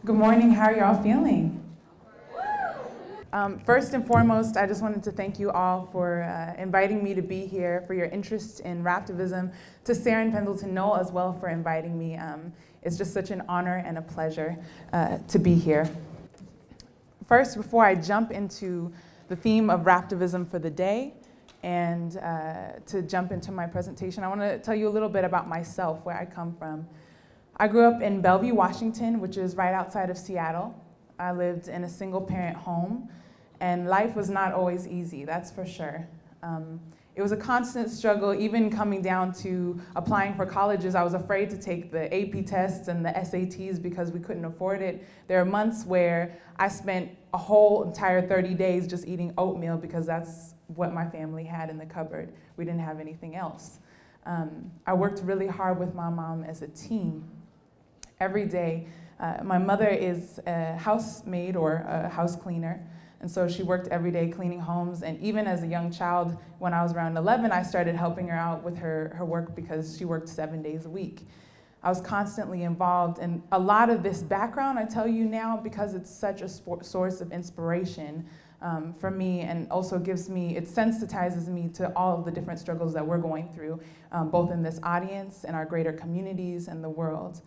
Good morning, how are y'all feeling? First and foremost, I just wanted to thank you all for inviting me to be here, for your interest in Raptivism, to Sarah and Pendleton Knoll as well for inviting me. It's just such an honor and a pleasure to be here. First, before I jump into the theme of Raptivism for the day and to jump into my presentation, I want to tell you a little bit about myself, where I come from. I grew up in Bellevue, Washington, which is right outside of Seattle. I lived in a single-parent home, and life was not always easy, that's for sure. It was a constant struggle, even coming down to applying for colleges. I was afraid to take the AP tests and the SATs because we couldn't afford it. There are months where I spent a whole entire 30 days just eating oatmeal because that's what my family had in the cupboard. We didn't have anything else. I worked really hard with my mom as a team. Every day, my mother is a housemaid or a house cleaner, and so she worked every day cleaning homes, and even as a young child, when I was around 11, I started helping her out with her work because she worked 7 days a week. I was constantly involved, and a lot of this background I tell you now because it's such a source of inspiration for me, and also it sensitizes me to all of the different struggles that we're going through, both in this audience, in our greater communities, and the world.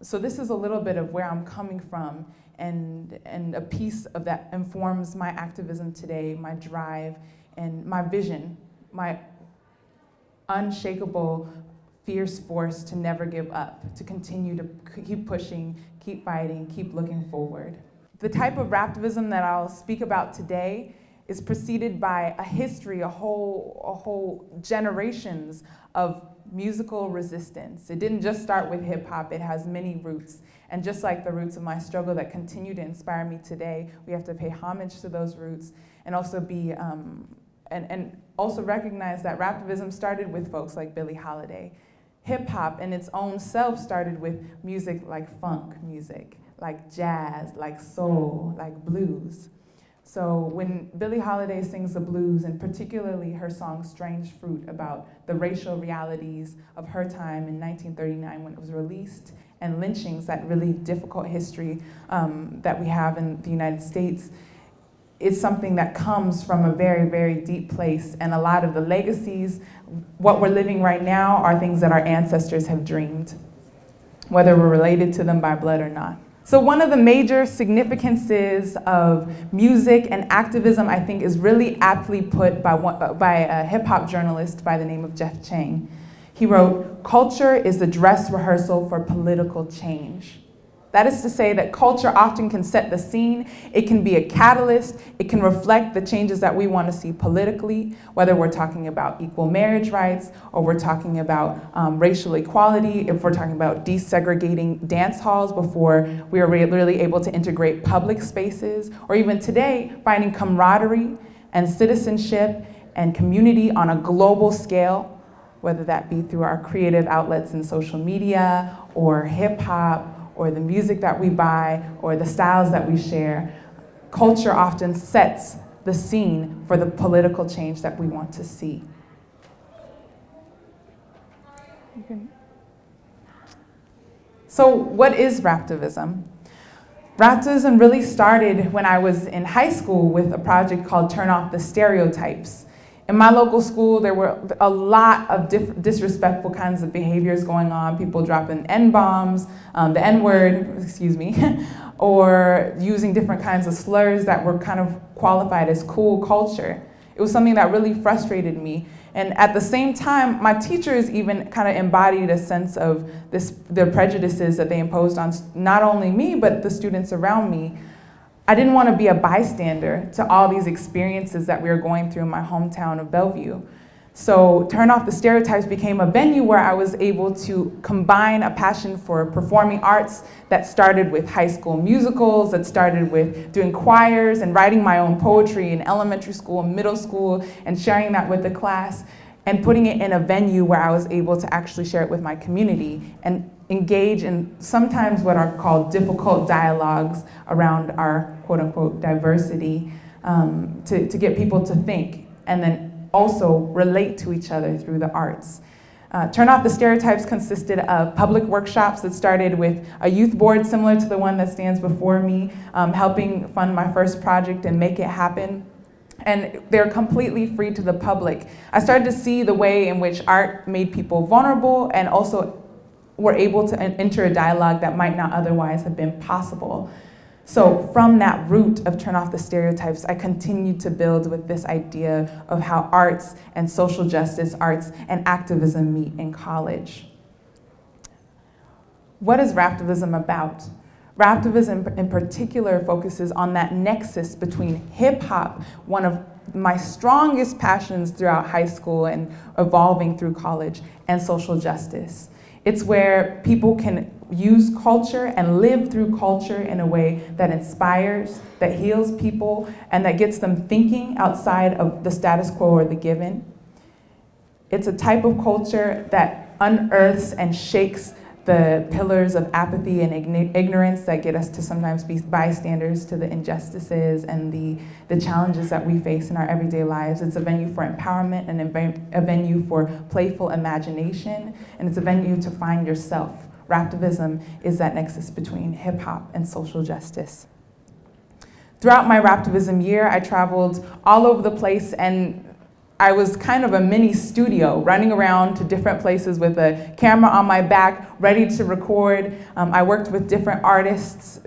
So this is a little bit of where I'm coming from, and a piece of that informs my activism today, my drive, and my vision, my unshakable, fierce force to never give up, to continue to keep pushing, keep fighting, keep looking forward. The type of Raptivism that I'll speak about today is preceded by a history, a whole generations of musical resistance. It didn't just start with hip hop, it has many roots. And just like the roots of my struggle that continue to inspire me today, we have to pay homage to those roots and also be, and also recognize that Raptivism started with folks like Billie Holiday. Hip hop in its own self started with music like funk music, like jazz, like soul, like blues. So when Billie Holiday sings the blues, and particularly her song Strange Fruit about the racial realities of her time in 1939 when it was released, and lynchings, that really difficult history that we have in the United States, it's something that comes from a very, very deep place. And a lot of the legacies, what we're living right now, are things that our ancestors have dreamed, whether we're related to them by blood or not. So one of the major significances of music and activism, I think, is really aptly put by a hip-hop journalist by the name of Jeff Chang. He wrote, "Culture is the dress rehearsal for political change." That is to say that culture often can set the scene, it can be a catalyst, it can reflect the changes that we want to see politically, whether we're talking about equal marriage rights, or we're talking about racial equality, if we're talking about desegregating dance halls before we are really able to integrate public spaces, or even today, finding camaraderie and citizenship and community on a global scale, whether that be through our creative outlets in social media, or hip hop, or the music that we buy, or the styles that we share. Culture often sets the scene for the political change that we want to see. So what is Raptivism? Raptivism really started when I was in high school with a project called Turn Off the Stereotypes. In my local school, there were a lot of disrespectful kinds of behaviors going on, people dropping N-bombs, the N-word, excuse me, or using different kinds of slurs that were kind of qualified as cool culture. It was something that really frustrated me. And at the same time, my teachers even kind of embodied a sense of their prejudices that they imposed on not only me, but the students around me. I didn't want to be a bystander to all these experiences that we were going through in my hometown of Bellevue. So Turn Off the Stereotypes became a venue where I was able to combine a passion for performing arts that started with high school musicals, that started with doing choirs and writing my own poetry in elementary school and middle school and sharing that with the class, and putting it in a venue where I was able to actually share it with my community and engage in sometimes what are called difficult dialogues around our quote-unquote diversity, to get people to think and then also relate to each other through the arts. Turn Off the Stereotypes consisted of public workshops that started with a youth board similar to the one that stands before me, helping fund my first project and make it happen. And they're completely free to the public. I started to see the way in which art made people vulnerable and also were able to enter a dialogue that might not otherwise have been possible. So from that root of Turn Off the Stereotypes, I continued to build with this idea of how arts and social justice, arts and activism meet in college. What is Raptivism about? Raptivism in particular focuses on that nexus between hip hop, one of my strongest passions throughout high school and evolving through college, and social justice. It's where people can use culture and live through culture in a way that inspires, that heals people, and that gets them thinking outside of the status quo or the given. It's a type of culture that unearths and shakes the pillars of apathy and ignorance that get us to sometimes be bystanders to the injustices and the challenges that we face in our everyday lives. It's a venue for empowerment and a venue for playful imagination, and it's a venue to find yourself. Raptivism is that nexus between hip hop and social justice. Throughout my Raptivism year, I traveled all over the place, and I was kind of a mini studio, running around to different places with a camera on my back, ready to record. I worked with different artists,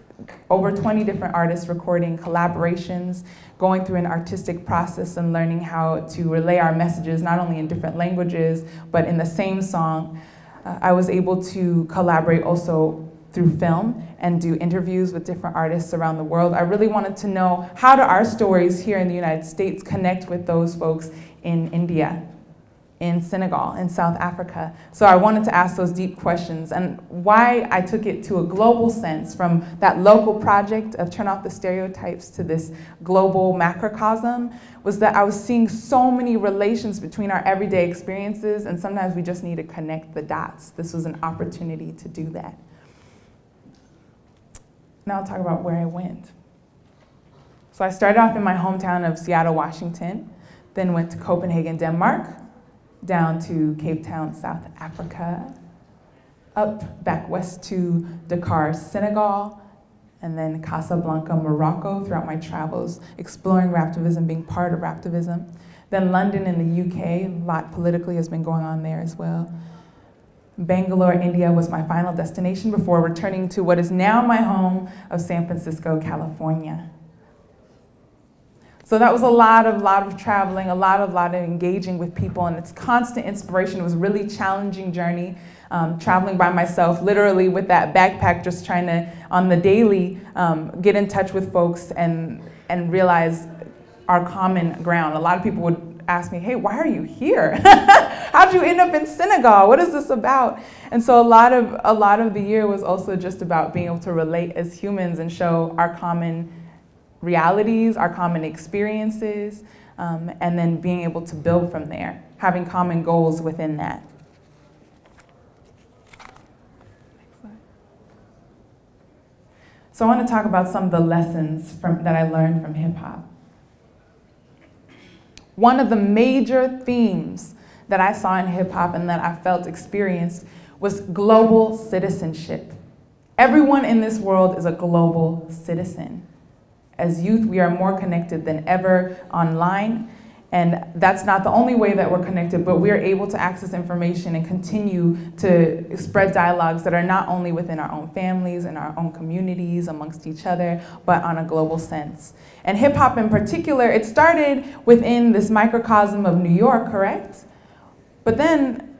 over 20 different artists, recording collaborations, going through an artistic process and learning how to relay our messages, not only in different languages, but in the same song. I was able to collaborate also through film and do interviews with different artists around the world. I really wanted to know, how do our stories here in the United States connect with those folks in India, in Senegal, in South Africa? So I wanted to ask those deep questions, and why I took it to a global sense from that local project of Turn Off the Stereotypes to this global macrocosm was that I was seeing so many relations between our everyday experiences, and sometimes we just need to connect the dots. This was an opportunity to do that. Now I'll talk about where I went. So I started off in my hometown of Seattle, Washington, then went to Copenhagen, Denmark, down to Cape Town, South Africa, up back west to Dakar, Senegal, and then Casablanca, Morocco throughout my travels, exploring Raptivism, being part of Raptivism. Then London in the UK, a lot politically has been going on there as well. Bangalore, India was my final destination before returning to what is now my home of San Francisco, California. So that was a lot of traveling, a lot of engaging with people, and it's constant inspiration. It was a really challenging journey, traveling by myself, literally with that backpack, just trying to, on the daily, get in touch with folks and realize our common ground. A lot of people would ask me, hey, why are you here? How'd you end up in Senegal? What is this about? And so a lot of the year was also just about being able to relate as humans and show our common realities, our common experiences, and then being able to build from there, having common goals within that. So I want to talk about some of the lessons that I learned from hip hop. One of the major themes that I saw in hip hop and that I felt experienced was global citizenship. Everyone in this world is a global citizen. As youth, we are more connected than ever online, and that's not the only way that we're connected, but we are able to access information and continue to spread dialogues that are not only within our own families and our own communities amongst each other, but on a global sense. And hip hop in particular, it started within this microcosm of New York, correct? But then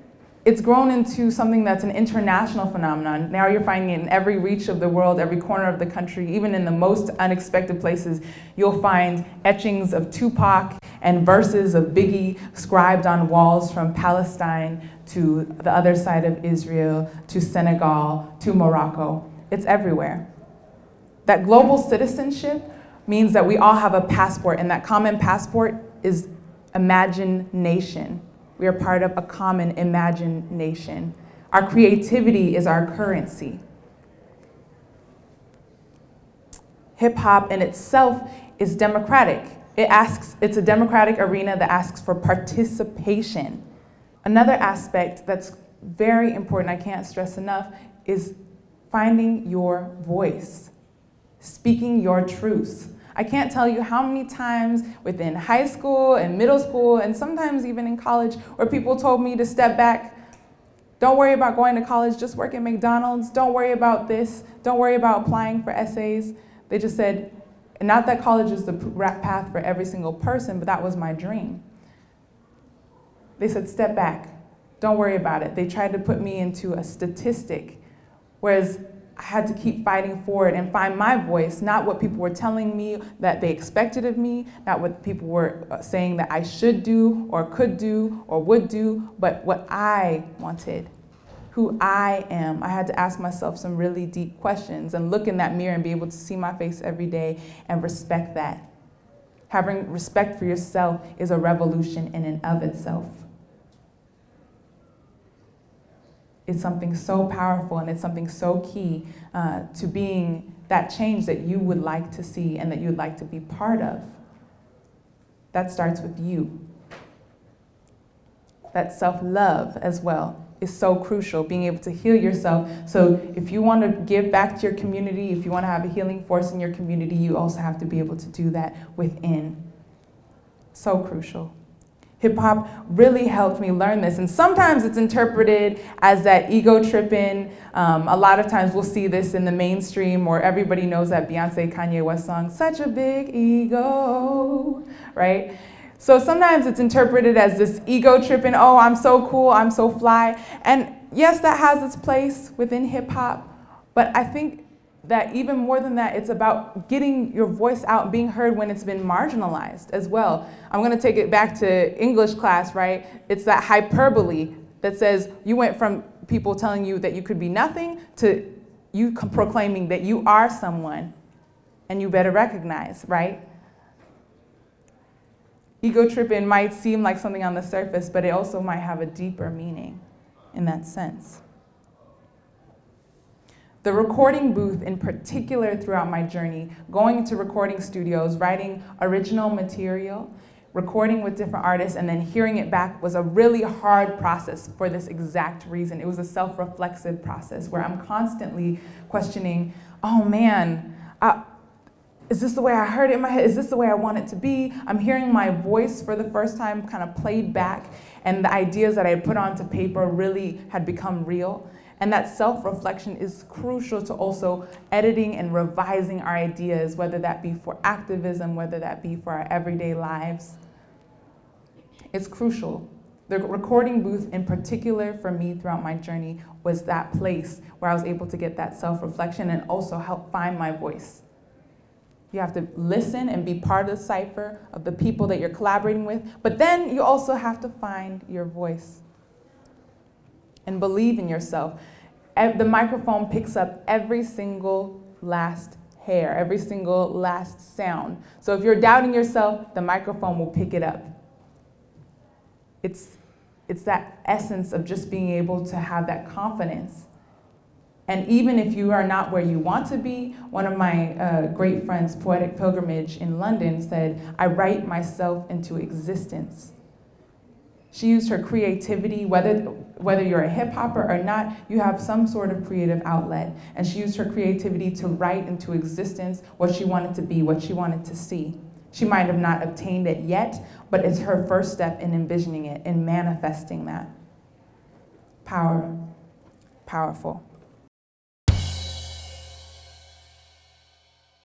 it's grown into something that's an international phenomenon. Now you're finding it in every reach of the world, every corner of the country, even in the most unexpected places. You'll find etchings of Tupac and verses of Biggie scribed on walls from Palestine to the other side of Israel, to Senegal, to Morocco. It's everywhere. That global citizenship means that we all have a passport, and that common passport is imagination. We are part of a common imagination. Our creativity is our currency. Hip hop in itself is democratic. It's a democratic arena that asks for participation. Another aspect that's very important, I can't stress enough, is finding your voice, speaking your truths. I can't tell you how many times within high school and middle school and sometimes even in college where people told me to step back. Don't worry about going to college, just work at McDonald's. Don't worry about this. Don't worry about applying for essays. They just said, and not that college is the path for every single person, but that was my dream. They said, step back. Don't worry about it. They tried to put me into a statistic, whereas I had to keep fighting forward and find my voice, not what people were telling me that they expected of me, not what people were saying that I should do or could do or would do, but what I wanted, who I am. I had to ask myself some really deep questions and look in that mirror and be able to see my face every day and respect that. Having respect for yourself is a revolution in and of itself. It's something so powerful and it's something so key to being that change that you would like to see and that you'd like to be part of. That starts with you. That self-love as well is so crucial, being able to heal yourself. So if you want to give back to your community, if you want to have a healing force in your community, you also have to be able to do that within. So crucial. Hip-hop really helped me learn this, and sometimes it's interpreted as that ego tripping. A lot of times we'll see this in the mainstream, or everybody knows that Beyonce, Kanye West song, such a big ego, right? So sometimes it's interpreted as this ego tripping, oh, I'm so cool, I'm so fly. And yes, that has its place within hip-hop, but I think that even more than that, it's about getting your voice out and being heard when it's been marginalized as well. I'm gonna take it back to English class, right? It's that hyperbole that says you went from people telling you that you could be nothing to you proclaiming that you are someone and you better recognize, right? Ego tripping might seem like something on the surface, but it also might have a deeper meaning in that sense. The recording booth in particular throughout my journey, going to recording studios, writing original material, recording with different artists, and then hearing it back was a really hard process for this exact reason. It was a self-reflexive process where I'm constantly questioning, oh man, is this the way I heard it in my head? Is this the way I want it to be? I'm hearing my voice for the first time kind of played back, and the ideas that I had put onto paper really had become real. And that self-reflection is crucial to also editing and revising our ideas, whether that be for activism, whether that be for our everyday lives. It's crucial. The recording booth in particular for me throughout my journey was that place where I was able to get that self-reflection and also help find my voice. You have to listen and be part of the cipher of the people that you're collaborating with, but then you also have to find your voice and believe in yourself. The microphone picks up every single last hair, every single last sound. So if you're doubting yourself, the microphone will pick it up. It's that essence of just being able to have that confidence. And even if you are not where you want to be, one of my great friends, Poetic Pilgrimage in London, said, I write myself into existence. She used her creativity, whether you're a hip-hopper or not, you have some sort of creative outlet. And she used her creativity to write into existence what she wanted to be, what she wanted to see. She might have not obtained it yet, but it's her first step in envisioning it and manifesting that. Powerful.